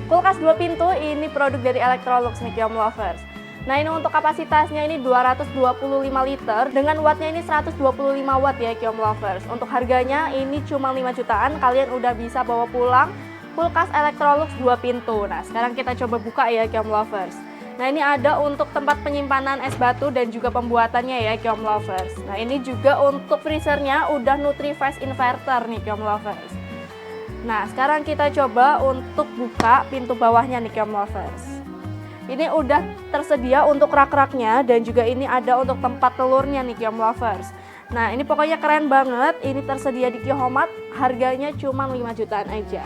Kulkas 2 pintu ini produk dari Electrolux nih Kiom Lovers. Nah ini untuk kapasitasnya ini 225 liter dengan wattnya ini 125 watt ya Kiom Lovers. Untuk harganya ini cuma 5 jutaan, kalian udah bisa bawa pulang kulkas Electrolux 2 pintu. Nah sekarang kita coba buka ya Kiom Lovers. Nah ini ada untuk tempat penyimpanan es batu dan juga pembuatannya ya Kiom Lovers. Nah ini juga untuk freezernya udah NutriFresh inverter nih Kiom Lovers. Nah sekarang kita coba untuk buka pintu bawahnya nih Kiom Lovers. Ini udah tersedia untuk rak-raknya dan juga ini ada untuk tempat telurnya nih Kiom Lovers. Nah ini pokoknya keren banget, ini tersedia di Qiomat, harganya cuma 5 jutaan aja.